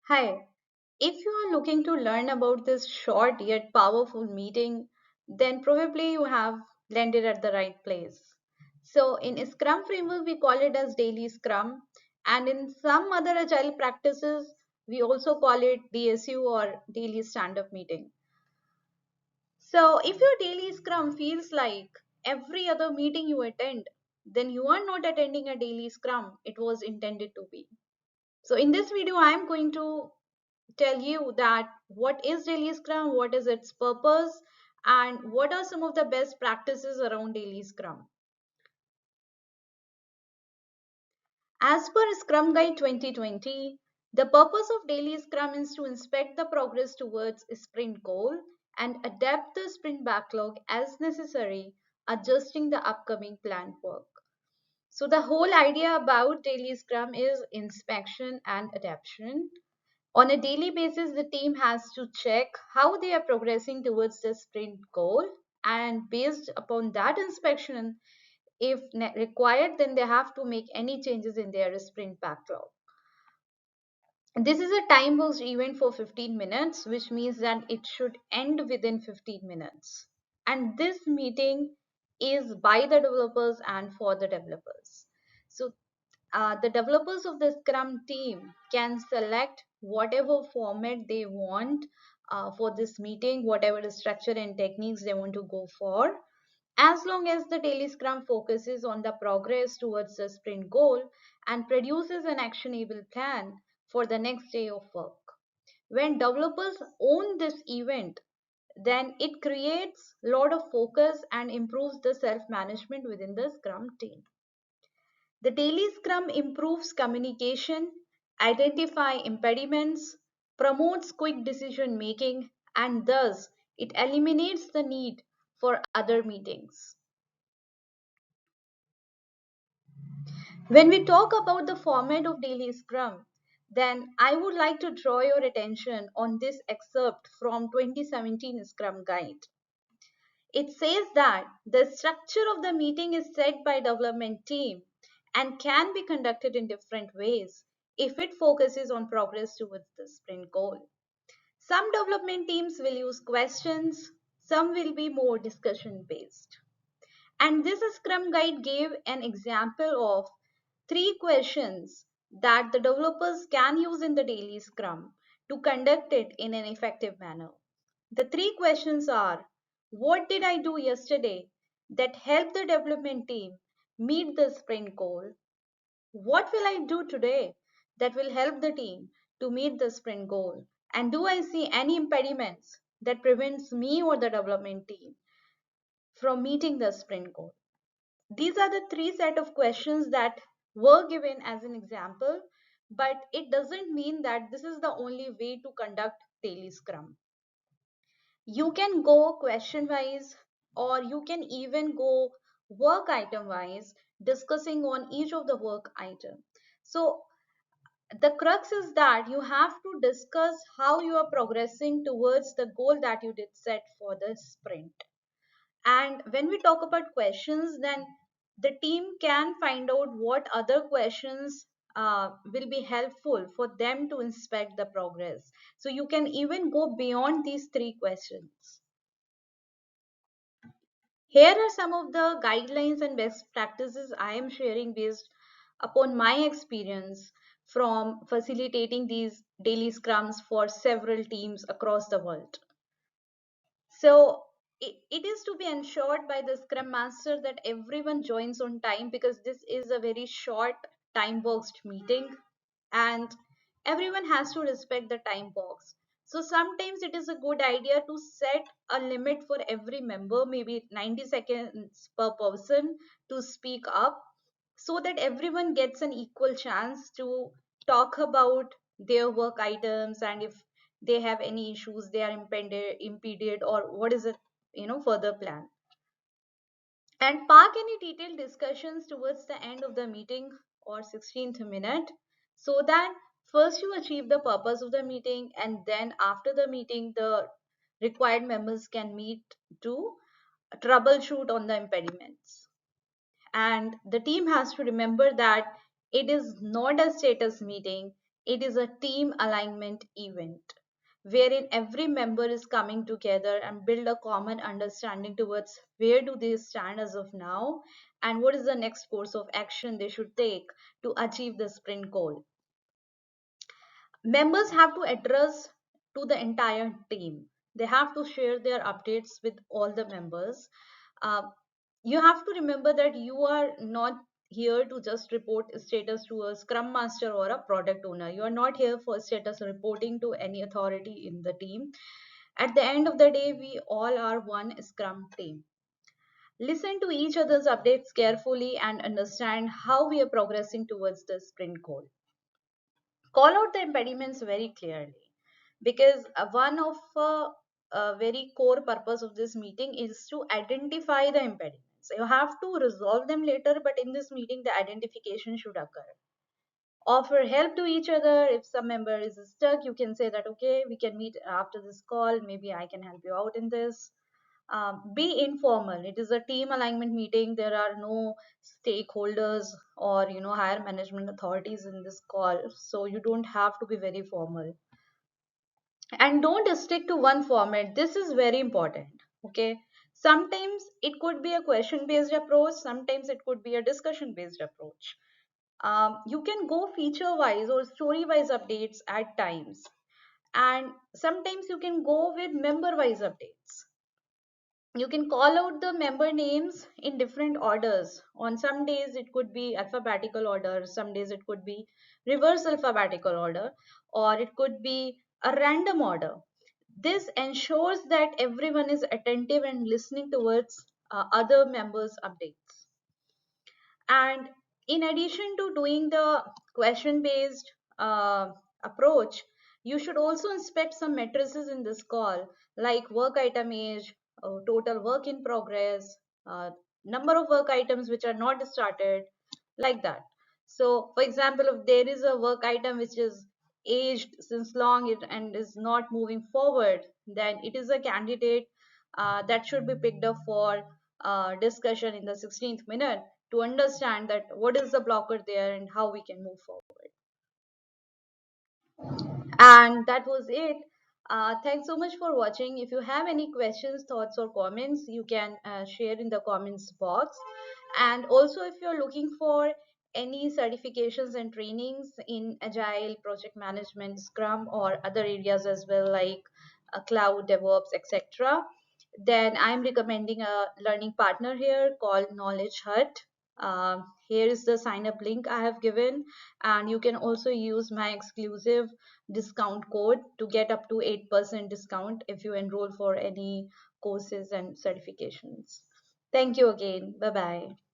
Hi, if you are looking to learn about this short yet powerful meeting, then probably you have landed at the right place. So, in Scrum framework, we call it as daily Scrum, and in some other agile practices, we also call it DSU or daily stand up meeting. So, if your daily Scrum feels like every other meeting you attend, then you are not attending a daily Scrum it was intended to be. So, in this video, I am going to tell you that what is daily scrum, what is its purpose, and what are some of the best practices around daily scrum. As per Scrum Guide 2020, the purpose of daily scrum is to inspect the progress towards a sprint goal and adapt the sprint backlog as necessary, adjusting the upcoming planned work. So the whole idea about daily scrum is inspection and adaptation. On a daily basis, the team has to check how they are progressing towards the sprint goal, and based upon that inspection, if required, then they have to make any changes in their sprint backlog. This is a time boxed event for 15 minutes, which means that it should end within 15 minutes. And this meeting is by the developers and for the developers. So the developers of the Scrum team can select whatever format they want for this meeting, whatever the structure and techniques they want to go for, as long as the daily Scrum focuses on the progress towards the sprint goal and produces an actionable plan for the next day of work. When developers own this event, then it creates a lot of focus and improves the self-management within the Scrum team. The daily scrum improves communication, identify impediments, promotes quick decision making, and thus it eliminates the need for other meetings. When we talk about the format of daily scrum, then I would like to draw your attention on this excerpt from 2017 Scrum Guide. It says that the structure of the meeting is set by development team and can be conducted in different ways if it focuses on progress towards the sprint goal. Some development teams will use questions, some will be more discussion based. And this Scrum Guide gave an example of three questions that the developers can use in the daily Scrum to conduct it in an effective manner. The three questions are: what did I do yesterday that helped the development team meet the sprint goal? What will I do today that will help the team to meet the sprint goal? And do I see any impediments that prevents me or the development team from meeting the sprint goal? These are the three set of questions that were given as an example, but it doesn't mean that this is the only way to conduct daily scrum. You can go question wise, or you can even go work item wise, discussing on each of the work item. So the crux is that you have to discuss how you are progressing towards the goal that you did set for the sprint. And when we talk about questions, then the team can find out what other questions will be helpful for them to inspect the progress. So you can even go beyond these three questions. Here are some of the guidelines and best practices I am sharing based upon my experience from facilitating these daily scrums for several teams across the world. So it is to be ensured by the scrum master that everyone joins on time, because this is a very short time boxed meeting and everyone has to respect the time box. So sometimes it is a good idea to set a limit for every member, maybe 90 seconds per person to speak up, so that everyone gets an equal chance to talk about their work items, and if they have any issues they are impeded, or what is it, further plan, and park any detailed discussions towards the end of the meeting or 16th minute, so that first you achieve the purpose of the meeting, and then after the meeting the required members can meet to troubleshoot on the impediments. And the team has to remember that it is not a status meeting, It is a team alignment event wherein every member is coming together and build a common understanding towards where do they stand as of now and what is the next course of action they should take to achieve the sprint goal. Members have to address to the entire team. They have to share their updates with all the members. uh, you have to remember that you are not here to just report status to a scrum master or a product owner. You are not here for status reporting to any authority in the team. At the end of the day, we all are one scrum team. Listen to each other's updates carefully and understand how we are progressing towards the sprint goal. Call out the impediments very clearly, because one of very core purpose of this meeting is to identify the impediments. You have to resolve them later, but in this meeting the identification should occur. Offer help to each other. If some member is stuck, you can say that okay, we can meet after this call, maybe I can help you out in this. Be informal. It is a team alignment meeting. There are no stakeholders or higher management authorities in this call, so you don't have to be very formal. And don't stick to one format. This is very important. Okay, sometimes it could be a question based approach, sometimes it could be a discussion based approach. You can go feature wise or story wise updates at times, and sometimes you can go with member wise updates. You can call out the member names in different orders. On some days it could be alphabetical order, some days it could be reverse alphabetical order, or it could be a random order. This ensures that everyone is attentive and listening towards other members updates. And in addition to doing the question based approach, you should also inspect some matrices in this call, like work item age, total work in progress, uh, number of work items which are not started, like that. So, for example, if there is a work item which is aged since long and is not moving forward, then it is a candidate that should be picked up for discussion in the 16th minute to understand that what is the blocker there and how we can move forward. And that was it. Thanks so much for watching. If you have any questions, thoughts, or comments, you can share in the comments box. And also, if you're looking for any certifications and trainings in agile, project management, scrum, or other areas as well, like cloud, DevOps, etc., then I'm recommending a learning partner here called Knowledge Hut. Here is the sign up link I have given, and you can also use my exclusive discount code to get up to 8% discount if you enroll for any courses and certifications. Thank you again. Bye bye.